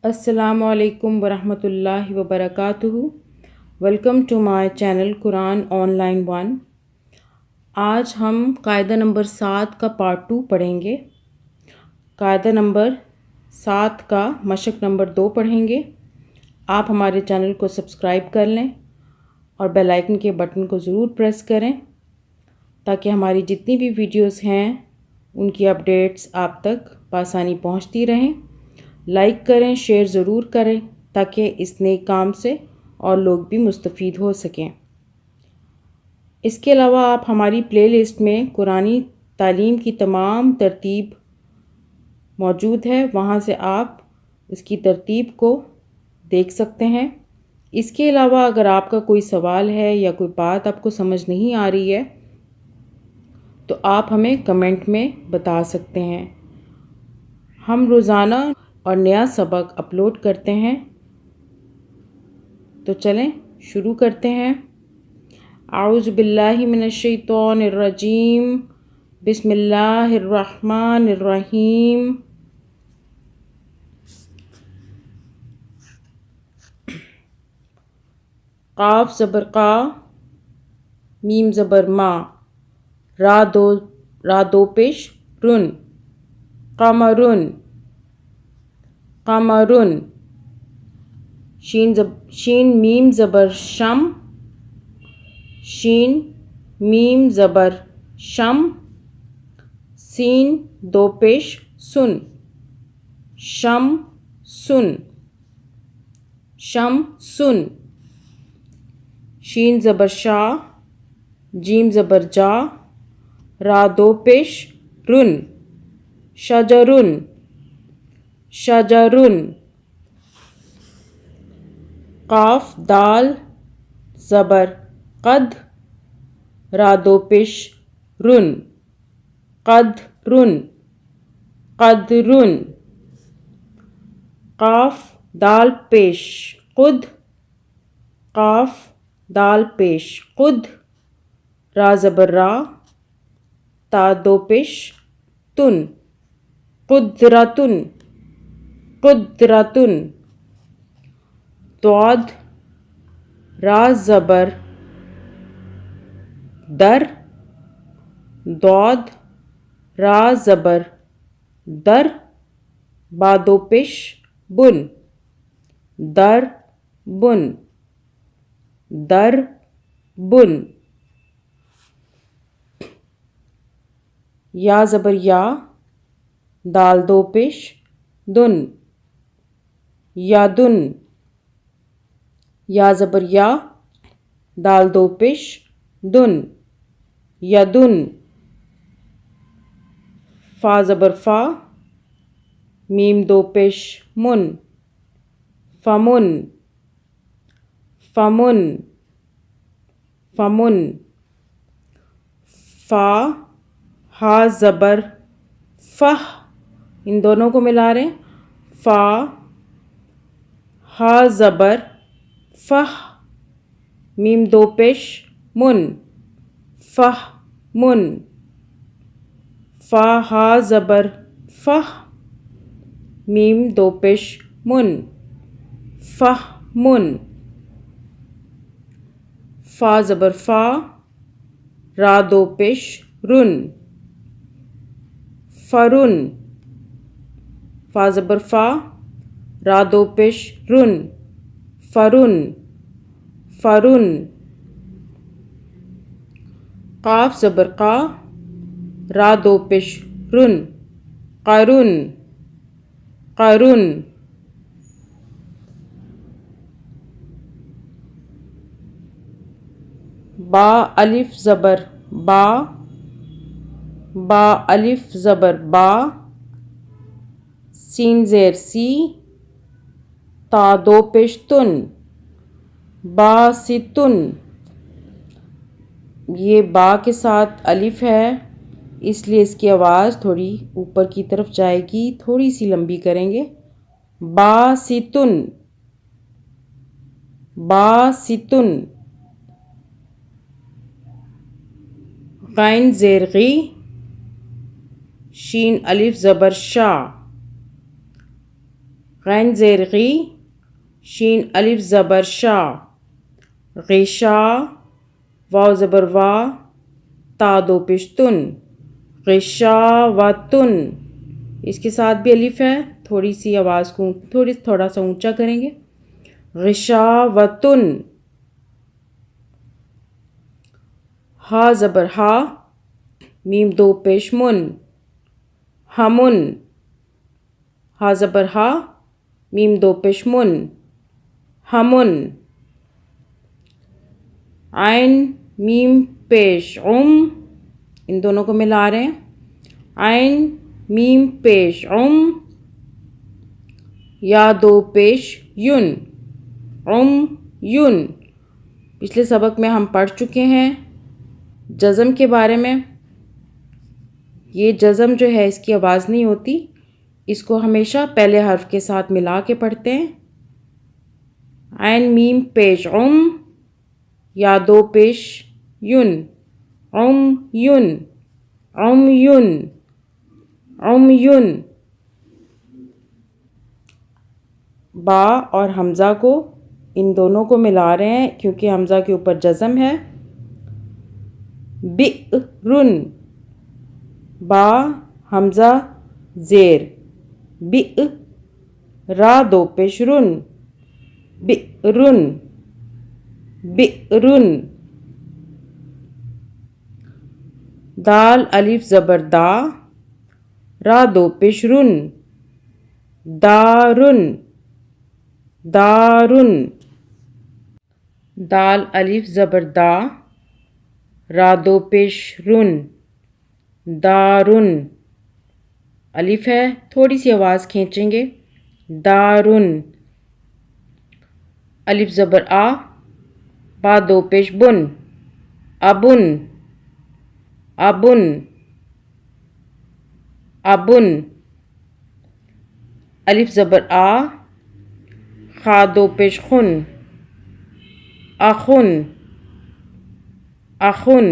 अस्सलामुअलैकुम वरहमतुल्लाहि वबरकातुहू। Welcome to my channel Quran online 1। आज हम कायदा नंबर 7 का पार्ट 2 पढ़ेंगे। कायदा नंबर 7 का मशक नंबर 2 पढ़ेंगे। आप हमारे चैनल को सब्सक्राइब कर लें और बेल आइकन के बटन को ज़रूर प्रेस करें ताकि हमारी जितनी भी वीडियोस हैं उनकी अपडेट्स आप तक आसानी पहुंचती रहें। लाइक करें, शेयर ज़रूर करें ताकि इस नए काम से और लोग भी मुस्तफ़ीद हो सकें। इसके अलावा आप हमारी प्लेलिस्ट में कुरानी तालीम की तमाम तरतीब मौजूद है, वहाँ से आप इसकी तरतीब को देख सकते हैं। इसके अलावा अगर आपका कोई सवाल है या कोई बात आपको समझ नहीं आ रही है तो आप हमें कमेंट में बता सकते हैं। हम रोज़ाना और नया सबक अपलोड करते हैं, तो चलें शुरू करते हैं। आऊज़ु बिल्लाहि मिनश्शैतानिर रजीम, बिस्मिल्लाहिर रहमानिर रहीम। काफ ज़बर का, मीम ज़बर मा, रा दो पेश रुन, कमरुन, कमरुन। शीन मीम ज़बर शम, शीन मीम ज़बर शम। सीन दो पेश सुन, शम सुन, शम सुन। शीन ज़बर शा, जीम ज़बर जा, रा दो पेश रुन, शजरुन, शजरुन। काफ दाल ज़बर कद, रा दो पेश रुन, कदरुन, कदरुन। काफ दाल पेश कुद, काफ दाल पेश कुद, रा ज़बर रा, ता दो पेश तुन, कुदरतुन, कुदरतुन। दौद रा ज़बर दर, दौद रा ज़बर दर, बा दो पेश बुन, दर बुन, दर बुन। या ज़बर या, दाल दो पेश दुन, यादुन। या ज़बर या, दाल दो पेश दुन, यदुन। फ़ा ज़बर फ़ा, मीम दो पेश मुन, फ़मुन, फ़मुन, फ़मुन। फ़ा हा ज़बर फ़ह, इन दोनों को मिला रहे हैं। फ़ा हा ज़बर फ़ह, मीम दो पेश मुन, फ़ह मुन। फ़ा हा ज़बर फ़ह, मीम दो पेश मुन, फ़ह मुन। फ़ा ज़बर फ़ा, रा दो पेश रुन, फ़रुन। फ़ा ज़बर फ़ा, रा दो पेश रुन, फ़रुन, फ़रुन। काफ ज़बर का, रा दो पेश रुन, क़रुन, क़रुन। बा अलिफ ज़बर बा, बा अलिफ ज़बर बा, सीन ज़ेर सी, ता दो पेश तुन, बासितुन। ये बा के साथ अलिफ है इसलिए इसकी आवाज़ थोड़ी ऊपर की तरफ जाएगी, थोड़ी सी लंबी करेंगे। बासितुन, बासितुन। गैन ज़ेर गी, शीन अलिफ ज़बर शा, गैन ज़ेर गी, शीन अलिफ ज़बर शा, गिशा, वाव ज़बर वा, ता दो पेश तुन, गिशावतुन। इसके साथ भी अलिफ है, थोड़ी सी आवाज़ को थोड़ा सा ऊंचा करेंगे। गिशावतुन। हा ज़बर हा, मीम दो पेश मुन, हमुन। हा ज़बर हा, मीम दो पेश मुन, हमुन। आइन मीम पेश उम, इन दोनों को मिला रहे हैं। आइन मीम पेश उम, या दो पेश युन, उम युन। पिछले सबक में हम पढ़ चुके हैं जज़म के बारे में। ये जज़म जो है इसकी आवाज़ नहीं होती, इसको हमेशा पहले हर्फ के साथ मिला के पढ़ते हैं। आइन मीम पेश उम, या दो पेश युन, उम युन, उम युन, उम युन। बा और हमज़ा को, इन दोनों को मिला रहे हैं क्योंकि हमज़ा के ऊपर जज़म है। बिरुन, बा हमज़ा ज़ेर, बि, रा दो पेश रुन, बिरुन, बिरुन। दाल अलिफ ज़बर दा, रा दो पेश रुन, दारुन, दारुन। दाल अलिफ ज़बर दा, रा दो पेश रुन, दारुन। अलिफ है, थोड़ी सी आवाज़ खींचेंगे। दारुन। अलिफ ज़बर आ, बा दो पेश बुन, अबुन, अबुन, अबुन। अलिफ ज़बर आ, खा दो पेश खुन, अखुन, अखुन।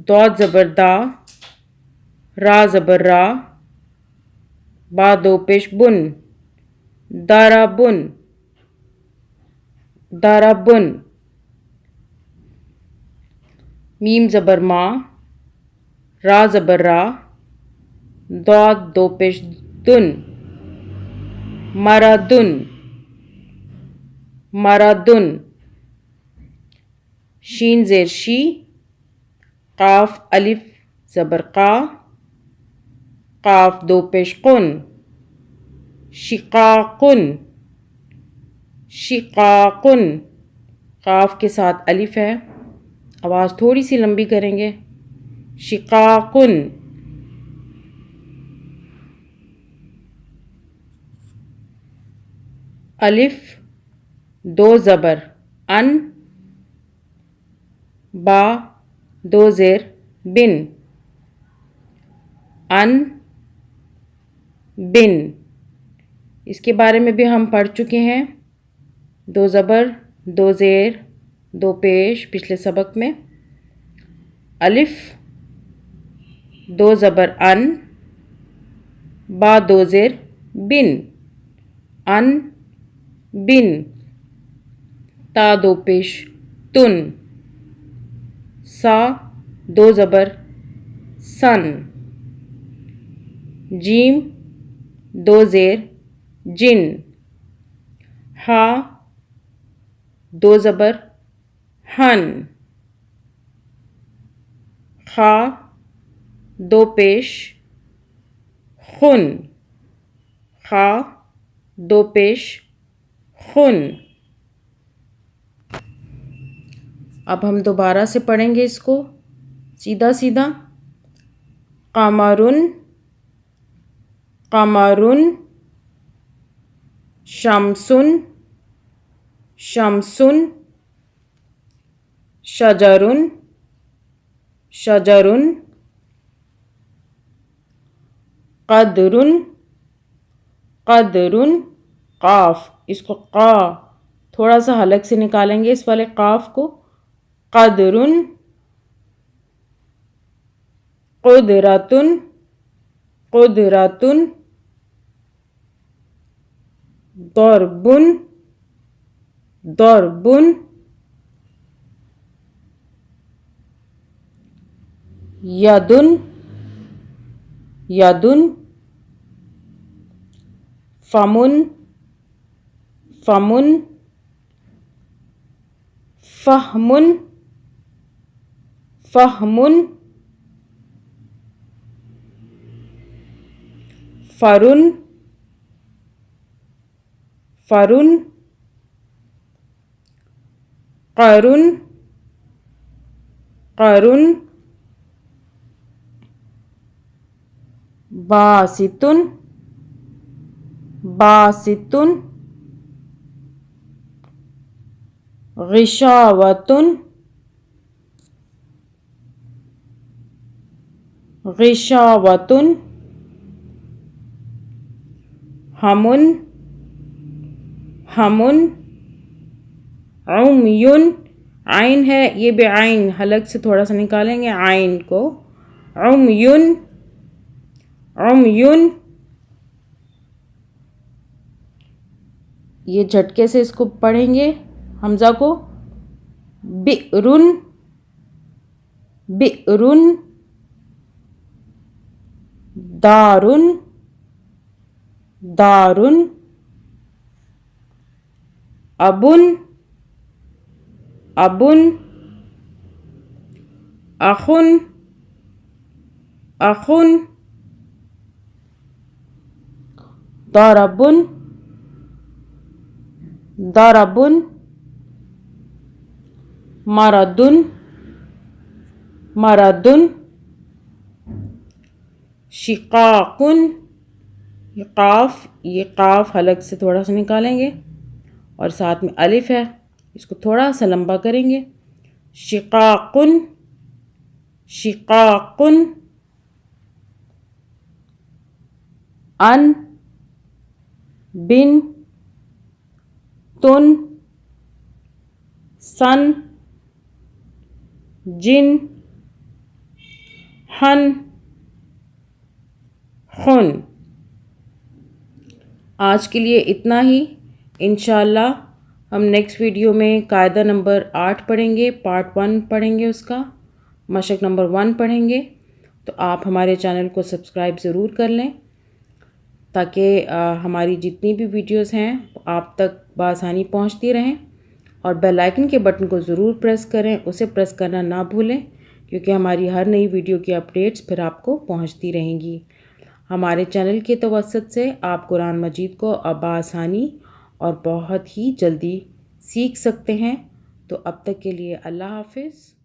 दौद ज़बर दा, रा ज़बर रा, बा दो पेश बुन, दाराबुन, दाराबुन। मीम ज़बर मा, रा ज़बर रा, दौद दो पेश दुन, मरादुन, मरादुन। शीन ज़ेर शी, काफ अलिफ ज़बर का, काफ दो पेश कुन, शिकाकुन, शिकाकुन। काफ के साथ अलिफ है, आवाज़ थोड़ी सी लंबी करेंगे। शिकाकुन। अलिफ दो ज़बर अन, बा दो ज़ेर बिन, अन बिन। इसके बारे में भी हम पढ़ चुके हैं। दो ज़बर, दो ज़ेर, दो पेश पिछले सबक में। अलिफ दो ज़बर अन, बा दो ज़ेर बिन, अन बिन। ता दो पेश तुन, सा दो ज़बर सन। जीम दो ज़ेर जिन, हा दो ज़बर हन, खा दो पेश खुन, खा दो पेश खुन। अब हम दोबारा से पढ़ेंगे इसको सीधा सीधा। कमरुन, कमरुन, शमसुन, शमसुन, शजरुन, शजरुन, कदरुन, कदरुन। काफ, इसको का थोड़ा सा हलक से निकालेंगे इस वाले काफ को। क़द्रुन, क़ुदरतुन, क़ुदरतुन, दरबुन, दरबुन, यदुन, यदुन, फमुन, फमुन, फहमुन, फहमुन, फरुन, फरुन, क़रुन, क़रुन, बासितुन, बासितुन, ग़िशावतुन, ग़िशावतुन, हमुन, हमुन, उम्युन, आइन है ये भी आइन हलक से थोड़ा सा निकालेंगे आइन को। उम्युन, उम्युन, ये झटके से इसको पढ़ेंगे हमज़ा को। बिरुन, बिरुन, दारुन, दारुन, अबुन, अबुन, अखुन, अखुन, दरबुन, दरबुन, मरदुन, मरदुन, शिकाकुन, ये काफ हलक से थोड़ा सा निकालेंगे और साथ में अलिफ है इसको थोड़ा सा लंबा करेंगे। शिकाकुन, शिकाकुन, अन, बिन, तुन, सन, जिन, हन, खुन। आज के लिए इतना ही। इंशाल्लाह हम नेक्स्ट वीडियो में कायदा नंबर 8 पढ़ेंगे, पार्ट 1 पढ़ेंगे, उसका मशक नंबर 1 पढ़ेंगे। तो आप हमारे चैनल को सब्सक्राइब ज़रूर कर लें ताकि हमारी जितनी भी वीडियोस हैं आप तक बआसानी पहुंचती रहें। और बेल आइकन के बटन को ज़रूर प्रेस करें, उसे प्रेस करना ना भूलें क्योंकि हमारी हर नई वीडियो की अपडेट्स फिर आपको पहुंचती रहेंगी। हमारे चैनल के तवस्सुत से आप कुरान मजीद को बआसानी और बहुत ही जल्दी सीख सकते हैं। तो अब तक के लिए अल्लाह हाफ़िज़।